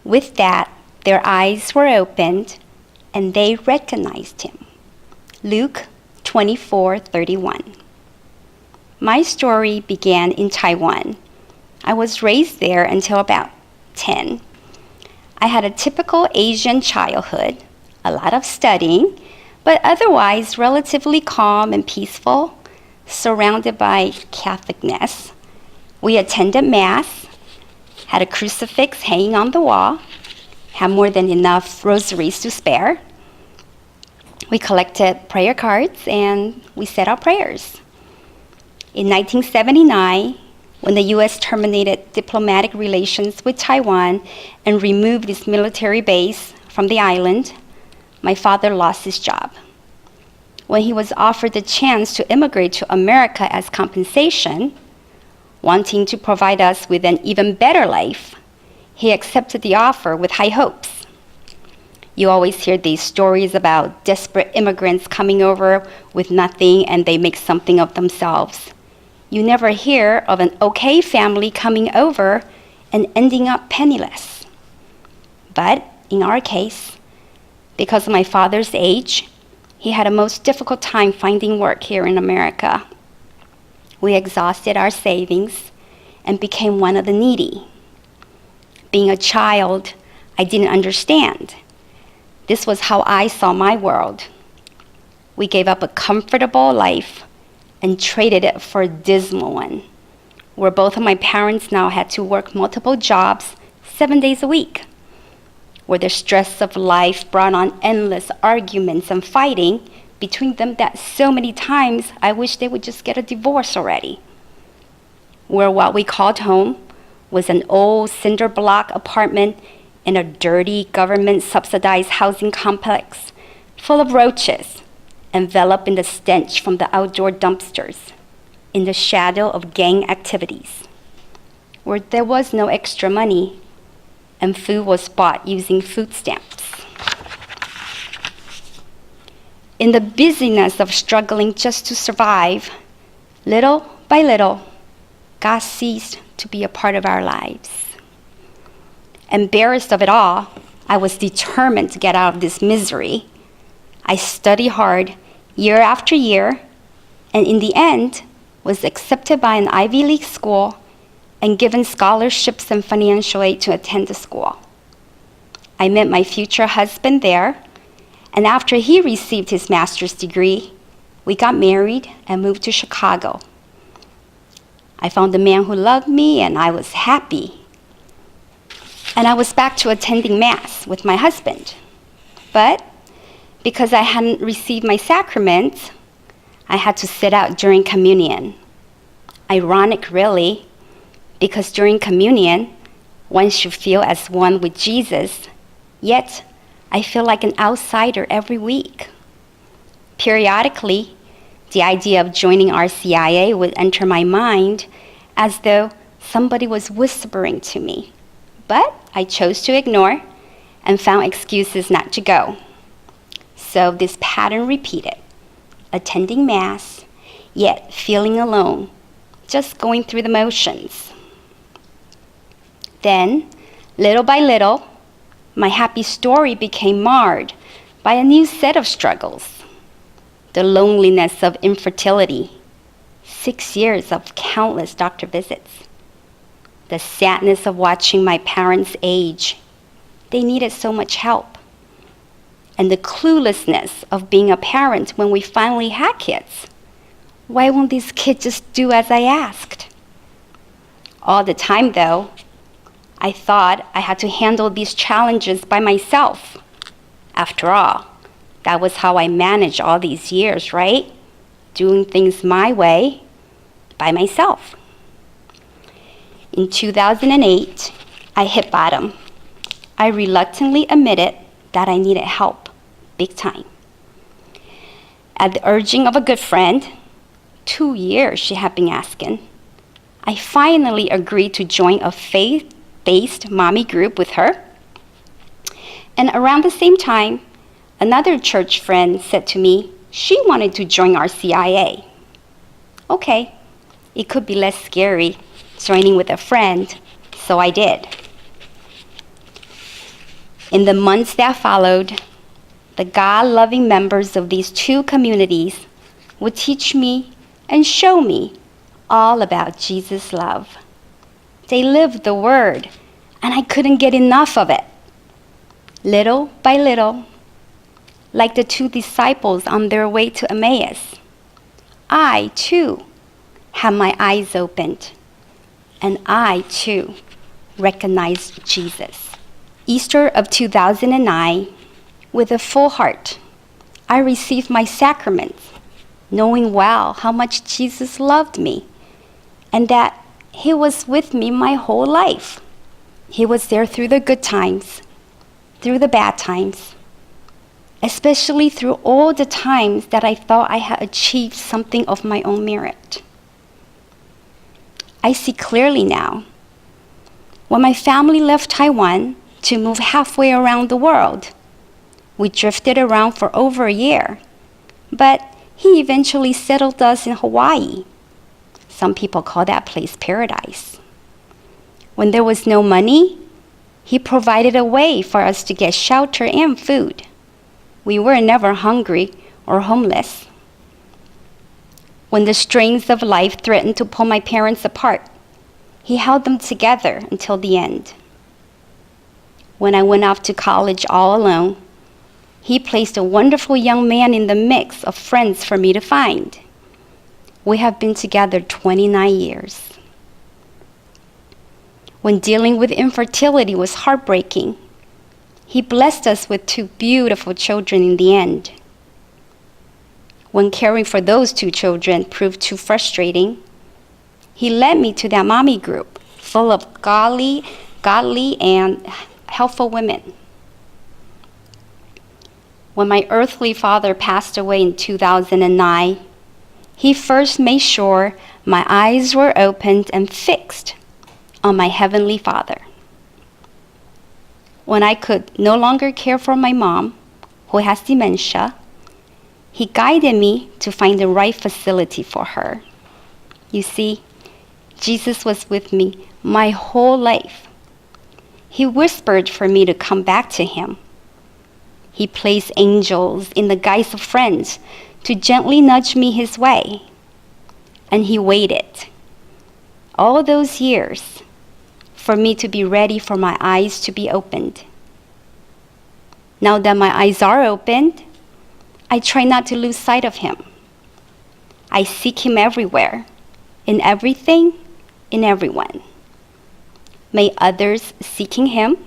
With that, their eyes were opened, and they recognized him. Luke 24:31. My story began in Taiwan. I was raised there until about 10. I had a typical Asian childhood, a lot of studying, but otherwise relatively calm and peaceful, surrounded by Catholicness. We attended Mass, had a crucifix hanging on the wall, had more than enough rosaries to spare. We collected prayer cards and we said our prayers. In 1979, when the U.S. terminated diplomatic relations with Taiwan and removed its military base from the island, my father lost his job. When he was offered the chance to immigrate to America as compensation, wanting to provide us with an even better life, he accepted the offer with high hopes. You always hear these stories about desperate immigrants coming over with nothing and they make something of themselves. You never hear of an okay family coming over and ending up penniless. But in our case, because of my father's age, he had a most difficult time finding work here in America. We exhausted our savings and became one of the needy. Being a child, I didn't understand. This was how I saw my world. We gave up a comfortable life and traded it for a dismal one, where both of my parents now had to work multiple jobs 7 days a week, where the stress of life brought on endless arguments and fighting between them that so many times I wish they would just get a divorce already, where what we called home was an old cinder block apartment in a dirty government-subsidized housing complex full of roaches, enveloped in the stench from the outdoor dumpsters, in the shadow of gang activities, where there was no extra money and food was bought using food stamps. In the busyness of struggling just to survive, little by little, God ceased to be a part of our lives. Embarrassed of it all, I was determined to get out of this misery. I studied hard year after year, and in the end, was accepted by an Ivy League school and given scholarships and financial aid to attend the school. I met my future husband there, and after he received his master's degree, we got married and moved to Chicago. I found a man who loved me, and I was happy. And I was back to attending Mass with my husband. But because I hadn't received my sacraments, I had to sit out during communion. Ironic, really, because during communion, one should feel as one with Jesus, yet I feel like an outsider every week. Periodically, the idea of joining RCIA would enter my mind as though somebody was whispering to me. But I chose to ignore and found excuses not to go. So this pattern repeated, attending Mass, yet feeling alone, just going through the motions. Then, little by little, my happy story became marred by a new set of struggles. The loneliness of infertility, 6 years of countless doctor visits. The sadness of watching my parents age. They needed so much help. And the cluelessness of being a parent when we finally had kids. Why won't these kids just do as I asked? All the time, though, I thought I had to handle these challenges by myself. After all, that was how I managed all these years, right? Doing things my way, by myself. In 2008, I hit bottom. I reluctantly admitted that I needed help, big time. At the urging of a good friend, 2 years she had been asking, I finally agreed to join a faith-based mommy group with her. And around the same time, Another church friend said to me she wanted to join our CIA. Okay, it could be less scary joining with a friend, so I did. In the months that followed, the God-loving members of these two communities would teach me and show me all about Jesus' love. They lived the word, and I couldn't get enough of it. Little by little, like the two disciples on their way to Emmaus, I, too, had my eyes opened, and I, too, recognized Jesus. Easter of 2009, with a full heart, I received my sacraments, knowing well how much Jesus loved me and that He was with me my whole life. He was there through the good times, through the bad times, especially through all the times that I thought I had achieved something of my own merit. I see clearly now. When my family left Taiwan to move halfway around the world, we drifted around for over a year, but He eventually settled us in Hawaii. Some people call that place paradise. When there was no money, He provided a way for us to get shelter and food. We were never hungry or homeless. When the strains of life threatened to pull my parents apart, He held them together until the end. When I went off to college all alone, He placed a wonderful young man in the mix of friends for me to find. We have been together 29 years. When dealing with infertility was heartbreaking, He blessed us with two beautiful children in the end. When caring for those two children proved too frustrating, He led me to that mommy group full of godly and helpful women. When my earthly father passed away in 2009, He first made sure my eyes were opened and fixed on my Heavenly Father. When I could no longer care for my mom, who has dementia, He guided me to find the right facility for her. You see, Jesus was with me my whole life. He whispered for me to come back to Him. He placed angels in the guise of friends to gently nudge me His way. And He waited all those years for me to be ready for my eyes to be opened. Now that my eyes are opened, I try not to lose sight of Him. I seek Him everywhere, in everything, in everyone. May others seeking Him,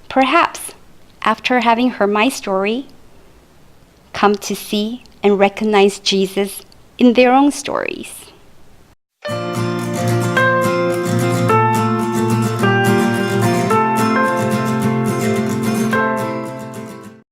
perhaps after having heard my story, come to see and recognize Jesus in their own stories.